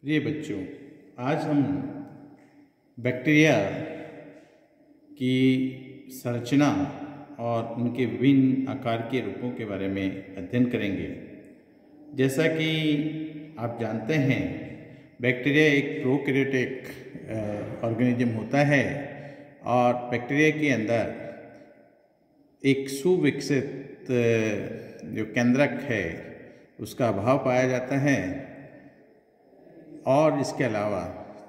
प्रिय बच्चों, आज हम बैक्टीरिया की संरचना और उनके विभिन्न आकार के रूपों के बारे में अध्ययन करेंगे। जैसा कि आप जानते हैं, बैक्टीरिया एक प्रोकैरियोटिक ऑर्गेनिज्म होता है और बैक्टीरिया के अंदर एक सुविकसित जो केंद्रक है उसका अभाव पाया जाता है और इसके अलावा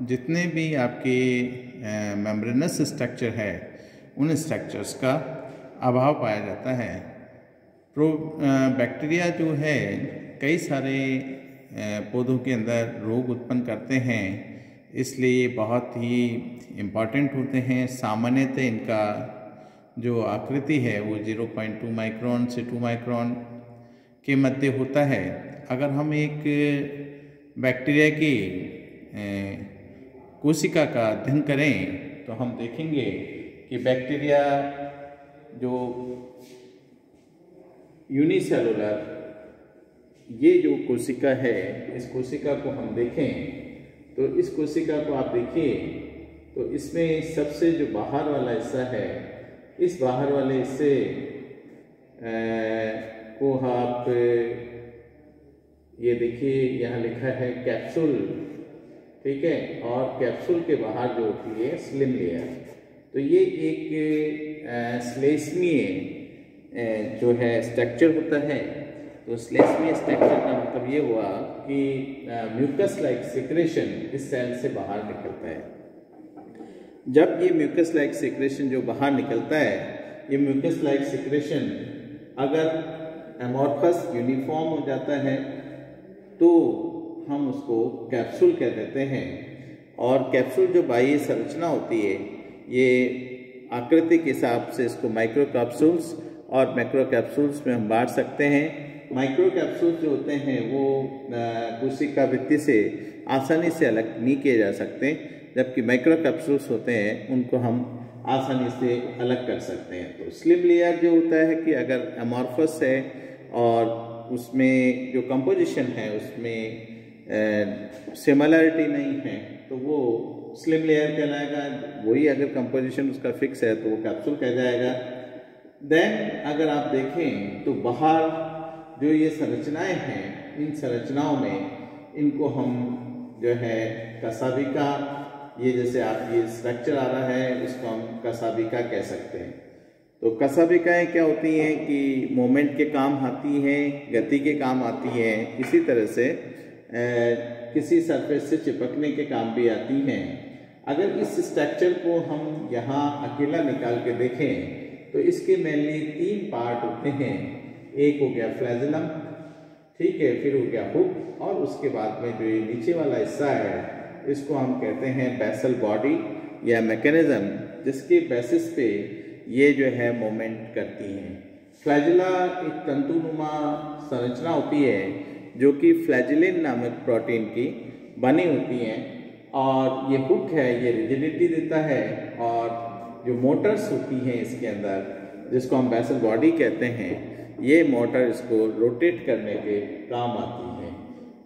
जितने भी आपके मेम्ब्रेनस स्ट्रक्चर है उन स्ट्रक्चर्स का अभाव पाया जाता है। बैक्टीरिया जो है कई सारे पौधों के अंदर रोग उत्पन्न करते हैं, इसलिए बहुत ही इम्पॉर्टेंट होते हैं। सामान्यतः इनका जो आकृति है वो 0.2 माइक्रोन से 2 माइक्रोन के मध्य होता है। अगर हम एक बैक्टीरिया की कोशिका का अध्ययन करें तो हम देखेंगे कि बैक्टीरिया जो यूनिसेलुलर ये जो कोशिका है, इस कोशिका को हम देखें तो इस कोशिका को आप देखिए तो इसमें सबसे जो बाहर वाला हिस्सा है, इस बाहर वाले हिस्से को आप ये देखिए, यहाँ लिखा है कैप्सूल, ठीक है, और कैप्सूल के बाहर जो होती है स्लिम लेयर। तो ये एक श्लेष्मीय जो है स्ट्रक्चर होता है। तो श्लेष्मीय स्ट्रक्चर का मतलब ये हुआ कि म्यूकस लाइक सिक्रेशन इस सेल से बाहर निकलता है। जब ये म्यूकस लाइक सिक्रेशन जो बाहर निकलता है, ये म्यूकस लाइक सिक्रेशन अगर एमॉर्फस यूनिफॉर्म हो जाता है तो हम उसको कैप्सूल कह देते हैं। और कैप्सूल जो बाह्य संरचना होती है, ये आकृति के हिसाब से इसको माइक्रो कैप्सूल्स और मैक्रो कैप्सूल्स में हम बांट सकते हैं। माइक्रो कैप्सूल्स जो होते हैं वो कोशिका भित्ति से आसानी से अलग नहीं किए जा सकते, जबकि माइक्रो कैप्सूल्स होते हैं उनको हम आसानी से अलग कर सकते हैं। तो स्लिम लेयर जो होता है कि अगर एमॉर्फस है और उसमें जो कंपोजिशन है उसमें सिमिलरिटी नहीं है तो वो स्लिम लेयर कहलाएगा। वही अगर कंपोजिशन उसका फिक्स है तो वो कैप्सूल कह जाएगा। देन अगर आप देखें तो बाहर जो ये संरचनाएं हैं, इन संरचनाओं में इनको हम जो है कसाबिका, ये जैसे आप ये स्ट्रक्चर आ रहा है इसको हम कसाबिका कह सकते हैं। तो कसाबिकाएँ क्या होती हैं कि मोमेंट के काम आती हैं, गति के काम आती हैं, इसी तरह से किसी सरफेस से चिपकने के काम भी आती हैं। अगर इस स्ट्रक्चर को हम यहाँ अकेला निकाल के देखें तो इसके मेनली 3 पार्ट होते हैं। एक हो गया फ्लैजेलम, ठीक है, फिर हो गया हुक, और उसके बाद में जो ये नीचे वाला हिस्सा है इसको हम कहते हैं बेसल बॉडी या मैकेनिज्म, जिसके बेसिस पे ये जो है मोमेंट करती हैं। फ्लैजिला एक तंतुनुमा संरचना होती है जो कि फ्लैजिलिन नामक प्रोटीन की बनी होती हैं, और ये हुक है, ये रिजिडिटी देता है, और जो मोटर्स होती हैं इसके अंदर जिसको हम बेसल बॉडी कहते हैं, ये मोटर इसको रोटेट करने के काम आती हैं।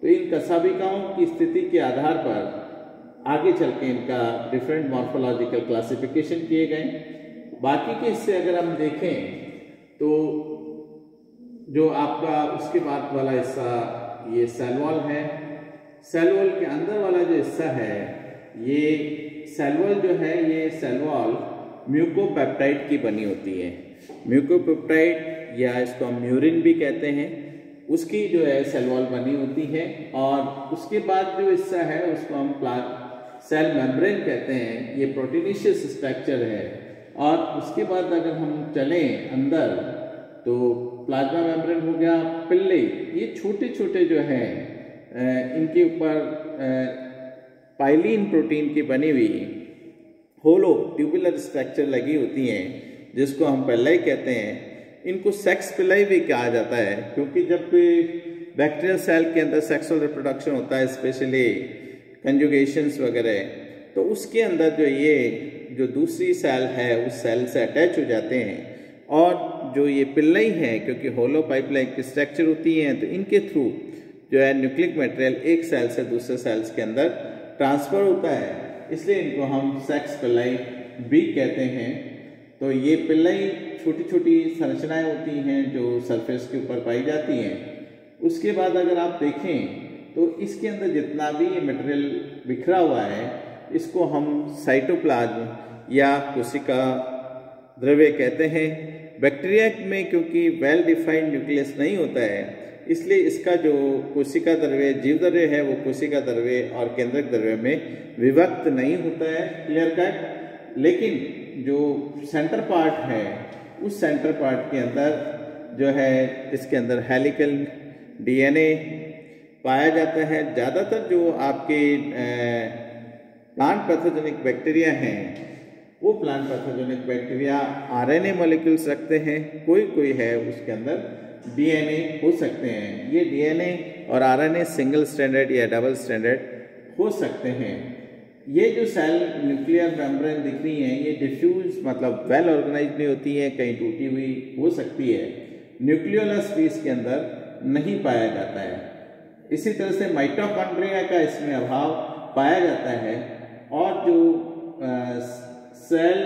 तो इन कसाबिकाओं की स्थिति के आधार पर आगे चल के इनका डिफरेंट मॉर्फोलॉजिकल क्लासिफिकेशन किए गए। बाकी के हिस्से अगर हम देखें तो जो आपका उसके बाद वाला हिस्सा ये सेल वॉल है। सेल वॉल के अंदर वाला जो हिस्सा है, ये सेल वॉल जो है, ये सेल वॉल म्यूकोपेप्टाइड की बनी होती है। म्यूकोपेप्टाइड या इसको हम म्यूरिन भी कहते हैं, उसकी जो है सेल वॉल बनी होती है। और उसके बाद जो हिस्सा है उसको हम सेल मेम्ब्रेन कहते हैं। ये प्रोटीनेशियस स्ट्रक्चर है। और उसके बाद अगर हम चलें अंदर तो प्लाज्मा मेम्ब्रेन हो गया, पिल्ले, ये छोटे छोटे जो हैं इनके ऊपर पाइलिन प्रोटीन की बनी हुई होलो ट्यूबुलर स्ट्रक्चर लगी होती हैं, जिसको हम पिल्लाई कहते हैं। इनको सेक्स पिल्लाई भी कहा जाता है, क्योंकि जब बैक्टीरियल सेल के अंदर सेक्सुअल रिप्रोडक्शन होता है, स्पेशली कंजुगेशंस वगैरह, तो उसके अंदर जो ये जो दूसरी सेल है उस सेल से अटैच हो जाते हैं, और जो ये पिल्लाई हैं, क्योंकि होलो पाइपलाइन की स्ट्रक्चर होती हैं, तो इनके थ्रू जो है न्यूक्लिक मटेरियल एक सेल से दूसरे सेल्स के अंदर ट्रांसफर होता है, इसलिए इनको हम सेक्स पिल्लाई भी कहते हैं। तो ये पिल्लाई छोटी छोटी संरचनाएं होती हैं जो सरफेस के ऊपर पाई जाती हैं। उसके बाद अगर आप देखें तो इसके अंदर जितना भी ये मटेरियल बिखरा हुआ है इसको हम साइटोप्लाज्म या कोशिका द्रव्य कहते हैं। बैक्टीरिया में क्योंकि वेल डिफाइंड न्यूक्लियस नहीं होता है, इसलिए इसका जो कोशिका द्रव्य जीव द्रव्य है वो कोशिका द्रव्य और केंद्रक द्रव्य में विभक्त नहीं होता है, क्लियर कट। लेकिन जो सेंटर पार्ट है उस सेंटर पार्ट के अंदर जो है इसके अंदर हेलिकल डीएनए पाया जाता है। ज़्यादातर जो आपके प्लांट पैथोजेनिक बैक्टीरिया हैं वो plant pathogenic bacteria RNA molecules रखते हैं, कोई है उसके अंदर डीएनए हो सकते हैं। ये डीएनए और आरएनए सिंगल स्ट्रैंडेड या डबल स्ट्रैंडेड हो सकते हैं। ये जो सेल न्यूक्लियर मेम्ब्रेन दिख रही हैं ये डिफ्यूज मतलब वेल ऑर्गेनाइज नहीं होती है, कहीं टूटी हुई हो सकती है, न्यूक्लियोलस भी इसके अंदर नहीं पाया जाता है। इसी तरह से माइटोकॉन्ड्रिया का इसमें अभाव पाया जाता है और जो सेल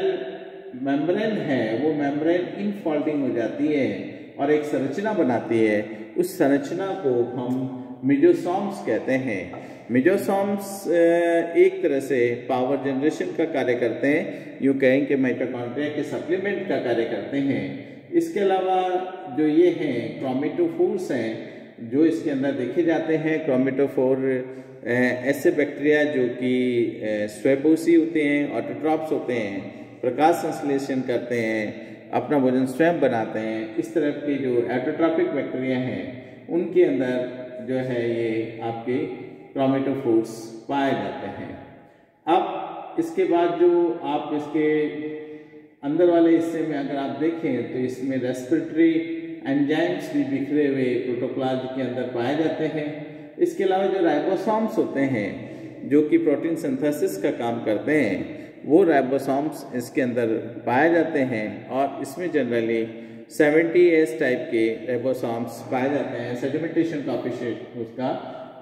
मेम्ब्रेन है वो मेम्ब्रेन इनफोल्डिंग हो जाती है और एक संरचना बनाती है। उस संरचना को हम मिजोसोम्स कहते हैं। मिजोसोम्स एक तरह से पावर जनरेशन का कार्य करते हैं, यूँ कहें कि माइटोकॉन्ड्रिया के सप्लीमेंट का कार्य करते हैं। इसके अलावा जो ये हैं क्रोमेटोफोर्स हैं जो इसके अंदर देखे जाते हैं। क्रोमेटोफोर ऐसे बैक्टीरिया जो कि स्वयंपोषी होते हैं, ऑटोट्रॉप्स होते हैं, प्रकाश संश्लेषण करते हैं, अपना भोजन स्वयं बनाते हैं। इस तरह के जो ऑटोट्रॉपिक बैक्टीरिया हैं उनके अंदर जो है ये आपके क्रोमेटोफोर्स पाए जाते हैं। अब इसके बाद जो आप इसके अंदर वाले हिस्से में अगर आप देखें तो इसमें रेस्पिरेटरी एंजाइम्स भी बिखरे हुए प्रोटोप्लाज्म के अंदर पाए जाते हैं। इसके अलावा जो राइबोसोम्स होते हैं जो कि प्रोटीन सिंथेसिस का काम करते हैं वो राइबोसोम्स इसके अंदर पाए जाते हैं और इसमें जनरली 70S टाइप के राइबोसोम्स पाए जाते हैं। सेडिमेंटेशन कोएफिशिएंट उसका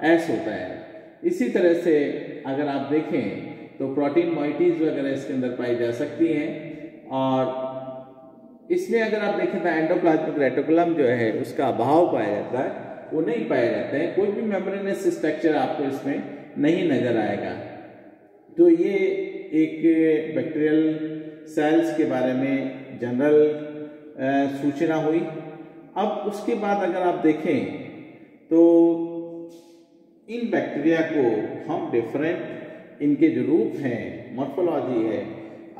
S होता है। इसी तरह से अगर आप देखें तो प्रोटीन मॉइटीज वगैरह इसके अंदर पाई जा सकती हैं और इसमें अगर आप देखें तो एंडोप्लाज्मिक रेटिकुलम जो है उसका अभाव पाया जाता है, वो नहीं पाया जाता है। कोई भी मेम्ब्रेनस स्ट्रक्चर आपको इसमें नहीं नजर आएगा। तो ये एक बैक्टीरियल सेल्स के बारे में जनरल सूचना हुई। अब उसके बाद अगर आप देखें तो इन बैक्टीरिया को हम डिफरेंट इनके जो रूप हैं, मॉर्फोलॉजी है,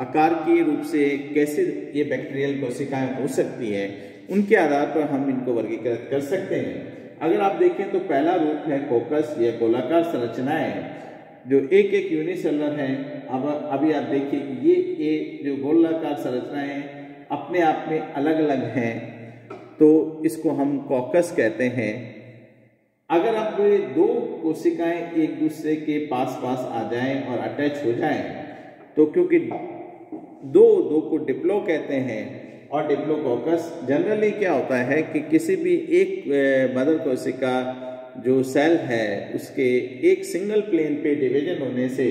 आकार के रूप से कैसे ये बैक्टीरियल कोशिकाएं हो सकती है, उनके आधार पर हम इनको वर्गीकृत कर सकते हैं। अगर आप देखें तो पहला रूप है कोकस या गोलाकार संरचनाएं जो एक यूनिसेलुलर हैं। अब अभी आप देखिए ये जो गोलाकार संरचनाएं अपने आप में अलग अलग हैं तो इसको हम कॉकस कहते हैं। अगर अब दो कोशिकाएं एक दूसरे के पास आ जाएं और अटैच हो जाएं तो क्योंकि दो को डिप्लो कहते हैं और डिप्लोकोकस जनरली क्या होता है कि किसी भी एक मदर कोशिका जो सेल है उसके एक सिंगल प्लेन पे डिवीजन होने से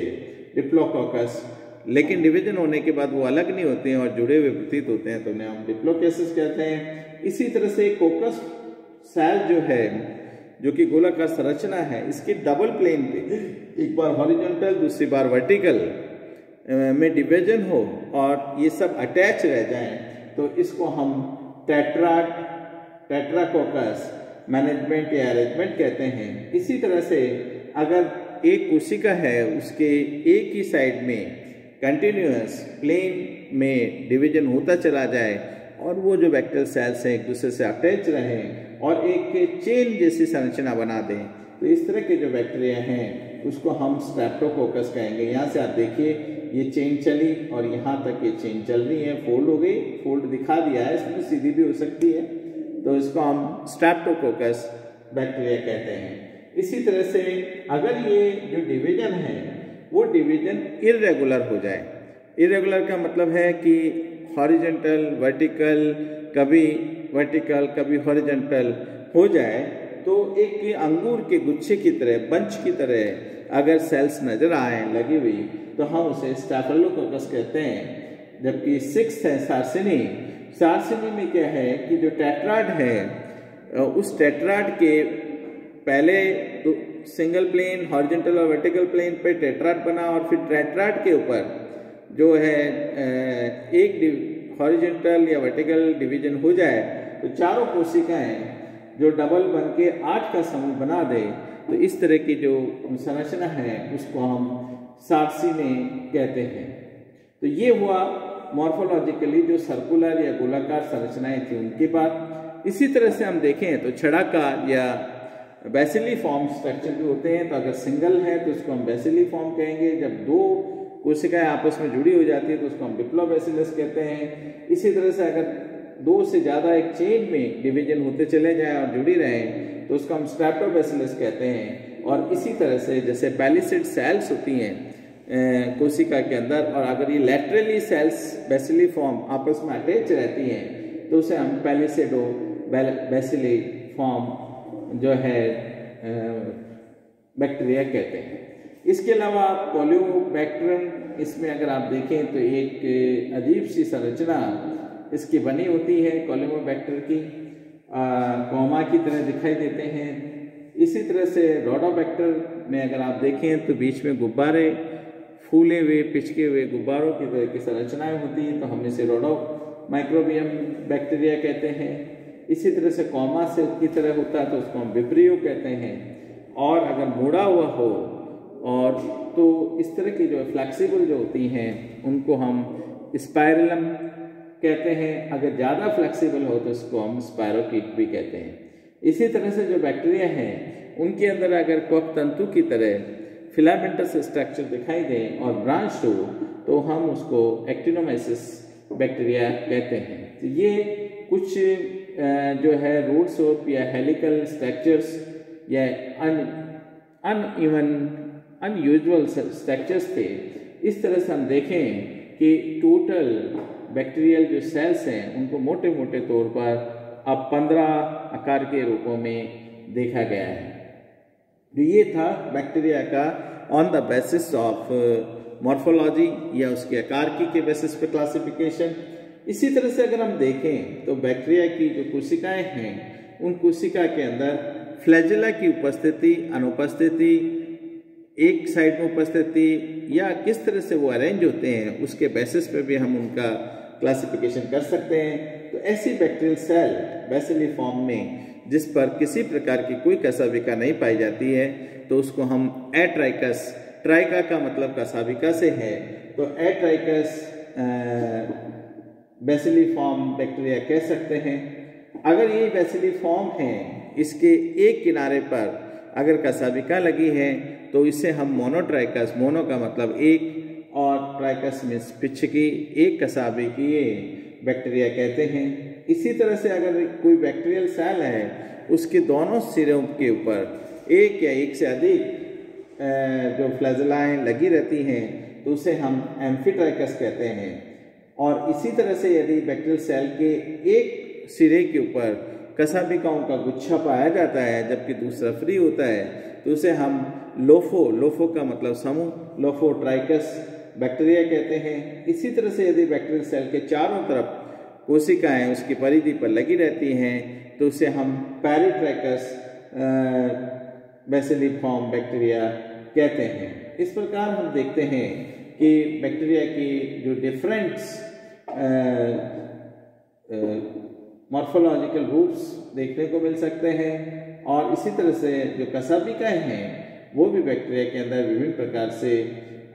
डिप्लोकोकस, लेकिन डिवीजन होने के बाद वो अलग नहीं होते हैं और जुड़े हुए प्रतीत होते हैं तो उन्हें हम डिप्लोकेसिस कहते हैं। इसी तरह से कोकस सेल जो है जो कि गोलाकार संरचना है इसके डबल प्लेन पे एक बार हॉरिजॉन्टल दूसरी बार वर्टिकल में डिवीजन हो और ये सब अटैच रह जाएं तो इसको हम टेट्राकोकस मैनेजमेंट या अरेंजमेंट कहते हैं। इसी तरह से अगर एक कोशिका है उसके एक ही साइड में कंटिन्यूअस प्लेन में डिवीजन होता चला जाए और वो जो बैक्टीरियल सेल्स हैं एक दूसरे से अटैच रहें और एक चेन जैसी संरचना बना दें तो इस तरह के जो बैक्टीरिया हैं उसको हम स्ट्रेप्टोकोकस कहेंगे। यहाँ से आप देखिए ये चेन चली और यहाँ तक ये चेन चल रही है, फोल्ड हो गई, फोल्ड दिखा दिया है, इसमें सीधी भी हो सकती है तो इसको हम स्ट्रेप्टोकोकस बैक्टीरिया कहते हैं। इसी तरह से अगर ये जो डिवीजन है वो डिवीजन इरेगुलर हो जाए, इरेगुलर का मतलब है कि हॉरिजॉन्टल वर्टिकल कभी हॉरिजॉन्टल हो जाए तो एक अंगूर के गुच्छे की तरह, बंच की तरह अगर सेल्स नजर आए लगी हुई तो हम उसे स्टैफिलोकोकस कहते हैं। जबकि 6th है सार्सिनी। सार्सिनी में क्या है कि जो टेट्राड है उस टेट्राड के पहले तो सिंगल प्लेन, हॉरिजॉन्टल और वर्टिकल प्लेन पे टेट्राड बना और फिर टेट्राड के ऊपर जो है एक हॉरिजॉन्टल या वर्टिकल डिवीजन हो जाए तो चारों कोशिकाएं जो डबल बन के 8 का समूह बना दे, तो इस तरह की जो संरचना है उसको हम सार्सिनी कहते हैं। तो ये हुआ मॉर्फोलॉजिकली जो सर्कुलर या गोलाकार संरचनाएं थी उनके बाद। इसी तरह से हम देखें तो छड़ाकार या बेसिली फॉर्म स्ट्रक्चर भी होते हैं। तो अगर सिंगल है तो उसको हम बेसिली फॉर्म कहेंगे। जब दो कोशिकाएं आपस में जुड़ी हो जाती है तो उसको हम डिप्लोबैसिलस कहते हैं। इसी तरह से अगर दो से ज़्यादा एक चेन में डिवीजन होते चले जाएं और जुड़ी रहें तो उसको हम स्ट्रैप्टोबैसिलस कहते हैं। और इसी तरह से जैसे पैलिसेड सेल्स होती हैं कोशिका के अंदर, और अगर ये लैटरली सेल्स बेसिली फॉर्म आपस में अटैच रहती हैं तो उसे हम पैलिसेडो बेसिली फॉर्म जो है बैक्टीरिया कहते हैं। इसके अलावा कोलियोबैक्टरम, इसमें अगर आप देखें तो एक अजीब सी संरचना इसकी बनी होती है कोलियोबैक्टर की, कॉमा की तरह दिखाई देते हैं। इसी तरह से रोडोबैक्टर में अगर आप देखें तो बीच में गुब्बारे, फूले हुए पिचके हुए गुब्बारों की तरह की संरचनाएं होती हैं, तो हम इसे रोडो माइक्रोबियम बैक्टीरिया कहते हैं। इसी तरह से कॉमा से की तरह होता है तो उसको हम विब्रियो कहते हैं। और अगर मुड़ा हुआ हो और तो इस तरह की जो फ्लेक्सिबल जो होती हैं उनको हम स्पाइरलम कहते हैं। अगर ज़्यादा फ्लेक्सिबल हो तो इसको हम स्पायरोकीट भी कहते हैं। इसी तरह से जो बैक्टीरिया हैं उनके अंदर अगर कवक तंतु की तरह फिलामेंटस स्ट्रक्चर दिखाई दें और ब्रांच हो तो हम उसको एक्टिनोमाइसिस बैक्टीरिया कहते हैं। तो ये कुछ जो है रूट सोप या हेलिकल स्ट्रक्चर्स या अनइवन अनयूजुअल स्ट्रक्चर्स थे। इस तरह से हम देखें कि टोटल बैक्टीरियल जो सेल्स हैं उनको मोटे मोटे तौर पर अब 15 आकार के रूपों में देखा गया है। तो ये था बैक्टीरिया का on the basis of morphology या उसके आकार के बेसिस पे क्लासिफिकेशन। इसी तरह से अगर हम देखें तो बैक्टीरिया की जो कोशिकाएं हैं उन कोशिका के अंदर फ्लैजेला की उपस्थिति, अनुपस्थिति, एक साइड में उपस्थिति या किस तरह से वो अरेंज होते हैं उसके बेसिस पे भी हम उनका क्लासिफिकेशन कर सकते हैं। तो ऐसी बैक्टीरियल सेल बेसिली फॉर्म में जिस पर किसी प्रकार की कोई कसाबिका नहीं पाई जाती है तो उसको हम एट्राइकस, ट्राइका का मतलब कसाबिका से है, तो एट्राइकस बेसिली फॉर्म बैक्टीरिया कह सकते हैं। अगर ये बेसिली फॉर्म है, इसके एक किनारे पर अगर कसाबिका लगी है तो इसे हम मोनोट्राइकस, मोनो का मतलब एक और ट्राइकस में पिछकी एक कसाबी की बैक्टीरिया कहते हैं। इसी तरह से अगर कोई बैक्टीरियल सेल है उसके दोनों सिरों के ऊपर एक या एक से अधिक जो फ्लैजेलाएं लगी रहती हैं तो उसे हम एम्फीट्राइकस कहते हैं। और इसी तरह से यदि बैक्टीरियल सेल के एक सिरे के ऊपर कसाबिकाओं का गुच्छा पाया जाता है जबकि दूसरा फ्री होता है तो उसे हम लोफो का मतलब समूह, लोफोट्राइकस बैक्टीरिया कहते हैं। इसी तरह से यदि बैक्टीरियल सेल के चारों तरफ कोशिकाएं उसकी परिधि पर लगी रहती हैं तो उसे हम पैरीट्राइकस बेसिलिफॉर्म बैक्टीरिया कहते हैं। इस प्रकार हम देखते हैं कि बैक्टीरिया की जो डिफरेंट मॉर्फोलॉजिकल रूप्स देखने को मिल सकते हैं। और इसी तरह से जो कसाबिकाएं हैं वो भी बैक्टीरिया के अंदर विभिन्न प्रकार से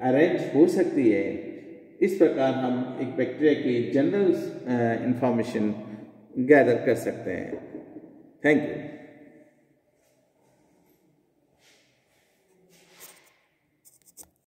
अरेंज हो सकती है। इस प्रकार हम एक बैक्टीरिया की जनरल इंफॉर्मेशन गैदर कर सकते हैं। Thank you.